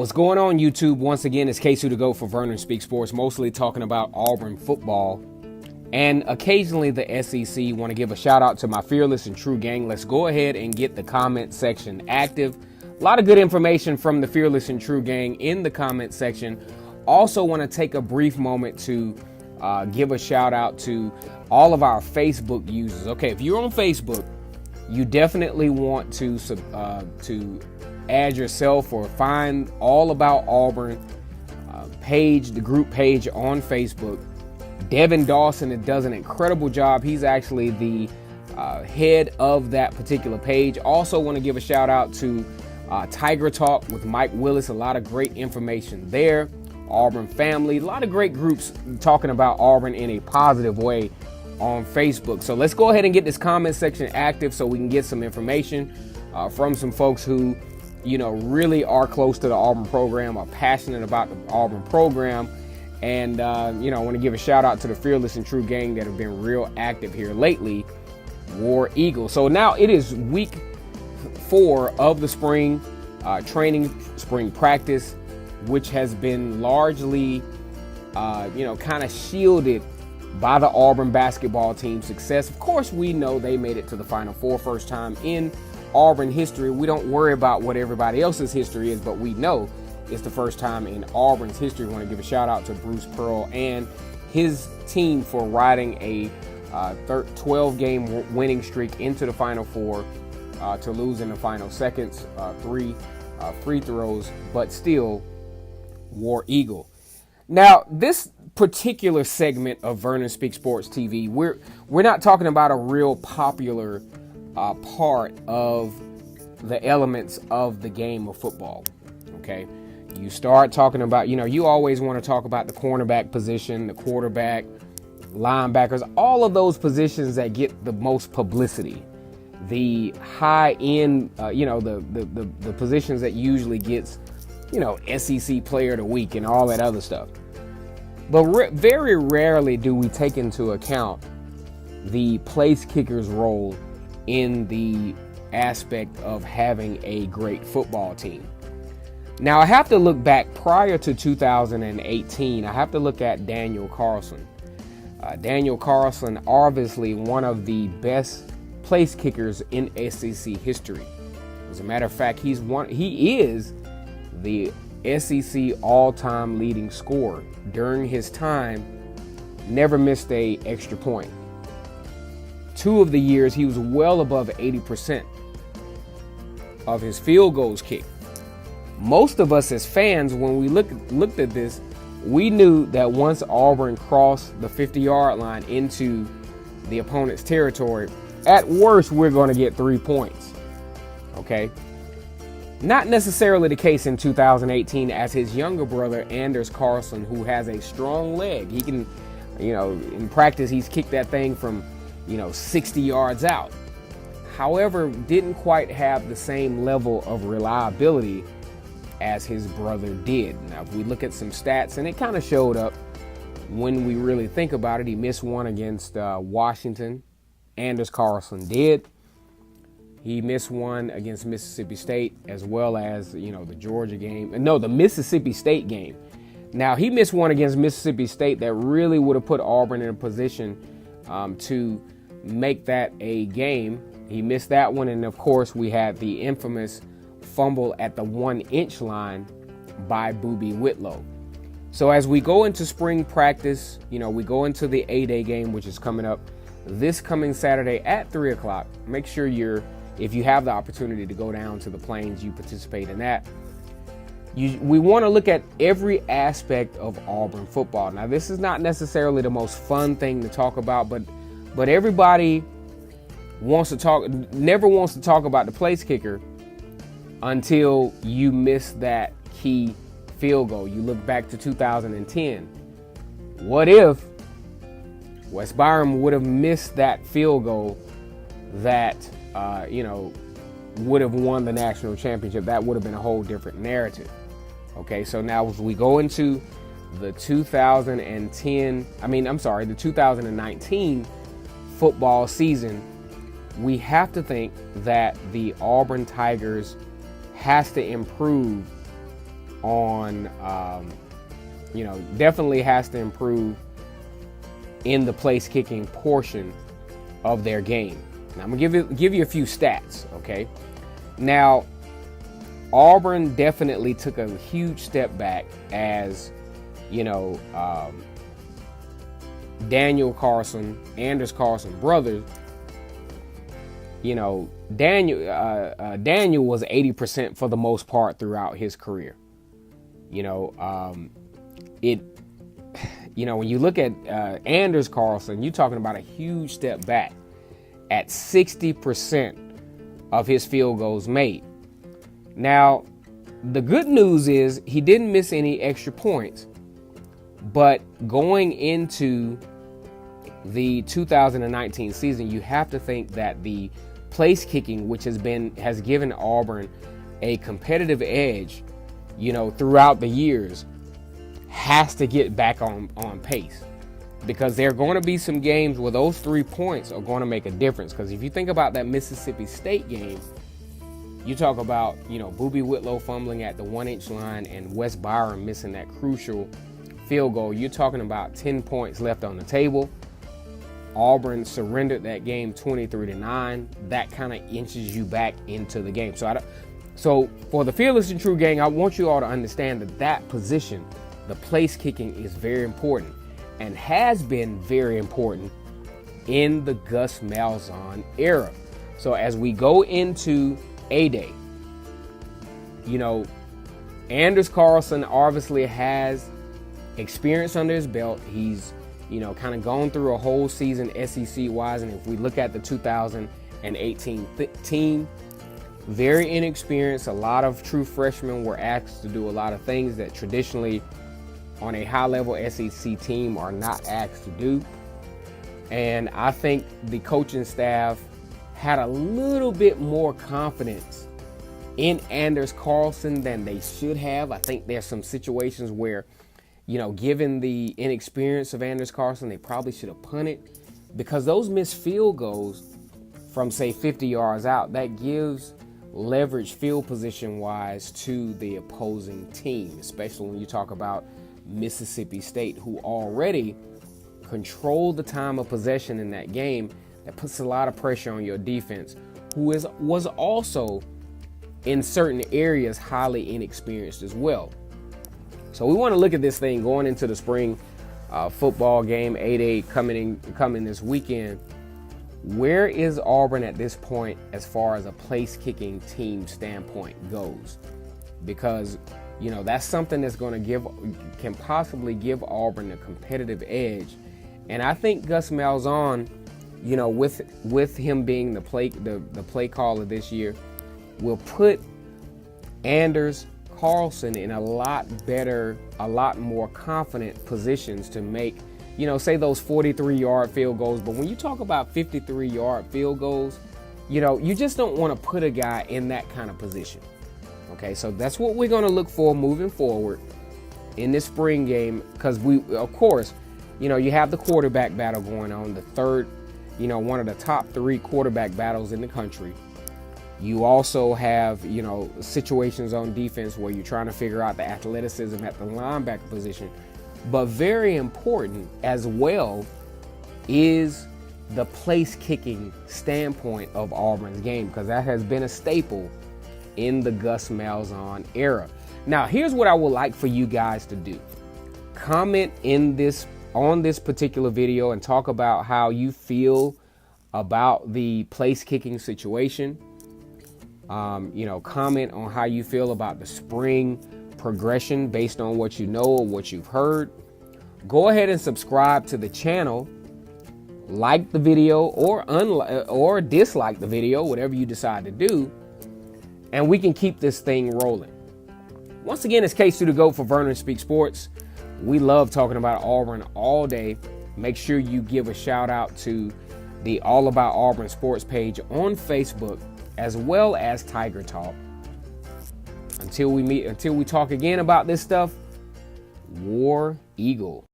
What's going on, YouTube? Once again, it's K2 to go for Vernon Speak Sports, mostly talking about Auburn football and occasionally the SEC. Want to give a shout out to my fearless and true gang. Let's go ahead and get the comment section active. A lot of good information from the fearless and true gang in the comment section. Also want to take a brief moment to give a shout out to all of our Facebook users. Okay, if you're on Facebook, you definitely want to add yourself or find All About Auburn page, the group page on Facebook. Devin Dawson does an incredible job. He's actually the head of that particular page. Also want to give a shout out to Tiger Talk with Mike Willis. A lot of great information there. Auburn Family, a lot of great groups talking about Auburn in a positive way on Facebook. So let's go ahead and get this comment section active so we can get some information from some folks who, you know, really are close to the Auburn program, are passionate about the Auburn program. And, I want to give a shout out to the fearless and true gang that have been real active here lately, War Eagle. So now it is week 4 of the spring training, spring practice, which has been largely, kind of shielded by the Auburn basketball team's success. Of course, we know they made it to the Final Four, first time in Auburn history. We don't worry about what everybody else's history is, but we know it's the first time in Auburn's history. We want to give a shout out to Bruce Pearl and his team for riding a 12-game winning streak into the Final Four to lose in the final seconds, 3 free throws, but still War Eagle. Now, this particular segment of Vernon Speak Sports TV, we're not talking about a real popular part of the elements of the game of football. Okay, you start talking about, you always want to talk about the cornerback position, the quarterback, linebackers, all of those positions that get the most publicity, the high end, the positions that usually gets, SEC Player of the Week and all that other stuff. But very rarely do we take into account the place kicker's role in the aspect of having a great football team. Now, I have to look back prior to 2018. I have to look at Daniel Carlson. Daniel Carlson, obviously one of the best place kickers in SEC history. As a matter of fact, he is the SEC all-time leading scorer. During his time, never missed a extra point. 2 of the years, he was well above 80% of his field goals kicked. Most of us as fans, when we looked at this, we knew that once Auburn crossed the 50-yard line into the opponent's territory, at worst, we're going to get 3 points. Okay? Not necessarily the case in 2018, as his younger brother, Anders Carlson, who has a strong leg. He can, in practice, he's kicked that thing from, 60 yards out. However, didn't quite have the same level of reliability as his brother did. Now, if we look at some stats, and it kind of showed up when we really think about it, he missed one against Washington. Anders Carlson did. He missed one against Mississippi State, as well as, the Georgia game. No, the Mississippi State game. Now, he missed one against Mississippi State that really would have put Auburn in a position to make that a game. He missed that one. And, of course, we had the infamous fumble at the 1-inch line by Boobie Whitlow. So as we go into spring practice, we go into the A-Day game, which is coming up this coming Saturday at 3 o'clock. Make sure if you have the opportunity to go down to the Plains, you participate in that. We want to look at every aspect of Auburn football. Now, this is not necessarily the most fun thing to talk about, but everybody never wants to talk about the place kicker until you miss that key field goal. You look back to 2010. What if Wes Byram would have missed that field goal that would have won the national championship? That would have been a whole different narrative. Okay, so now as we go into the 2019 football season, we have to think that the Auburn Tigers has to improve on, definitely has to improve in the place kicking portion of their game. Now, I'm gonna give you a few stats, okay? Now, Auburn definitely took a huge step back as, Daniel Carlson, Anders Carlson brothers. Daniel was 80% for the most part throughout his career. When you look at Anders Carlson, you're talking about a huge step back at 60% of his field goals made. Now, the good news is he didn't miss any extra points, but going into the 2019 season, you have to think that the place kicking, which has given Auburn a competitive edge, throughout the years, has to get back on pace, because there are going to be some games where those 3 points are going to make a difference. Because if you think about that Mississippi State game, you talk about, Boobie Whitlow fumbling at the 1-inch line and Wes Byron missing that crucial field goal. You're talking about 10 points left on the table. Auburn surrendered that game 23-9. That kind of inches you back into the game. So for the Fearless and True gang, I want you all to understand that position, the place kicking, is very important and has been very important in the Gus Malzahn era. So as we go into A-Day, Anders Carlson obviously has experience under his belt. He's kind of gone through a whole season SEC-wise, and if we look at the 2018 team, very inexperienced. A lot of true freshmen were asked to do a lot of things that traditionally on a high-level SEC team are not asked to do. And I think the coaching staff had a little bit more confidence in Anders Carlson than they should have. I think there's some situations where, given the inexperience of Anders Carlson, they probably should have punted, because those missed field goals from, say, 50 yards out, that gives leverage field position wise to the opposing team, especially when you talk about Mississippi State, who already controlled the time of possession in that game. That puts a lot of pressure on your defense, who was also in certain areas highly inexperienced as well. So we want to look at this thing going into the spring football game, 8-8 coming this weekend. Where is Auburn at this point as far as a place kicking team standpoint goes? Because that's something that's going to can possibly give Auburn a competitive edge. And I think Gus Malzahn, with him being the play caller this year, will put Anders Carlson in a lot more confident positions to make, say those 43-yard field goals. But when you talk about 53-yard field goals, you just don't want to put a guy in that kind of position. Okay, so that's what we're going to look for moving forward in this spring game, because of course, you have the quarterback battle going on, the third, one of the top 3 quarterback battles in the country. You also have, situations on defense where you're trying to figure out the athleticism at the linebacker position. But very important as well is the place kicking standpoint of Auburn's game, because that has been a staple in the Gus Malzahn era. Now, here's what I would like for you guys to do. Comment on this particular video and talk about how you feel about the place kicking situation. Comment on how you feel about the spring progression based on what you know or what you've heard. Go ahead and subscribe to the channel. Like the video or dislike the video, whatever you decide to do, and we can keep this thing rolling. Once again, it's K2 to go for Vernon Speak Sports. We love talking about Auburn all day. Make sure you give a shout out to the All About Auburn Sports page on Facebook, as well as Tiger Talk. Until we talk again about this stuff, War Eagle.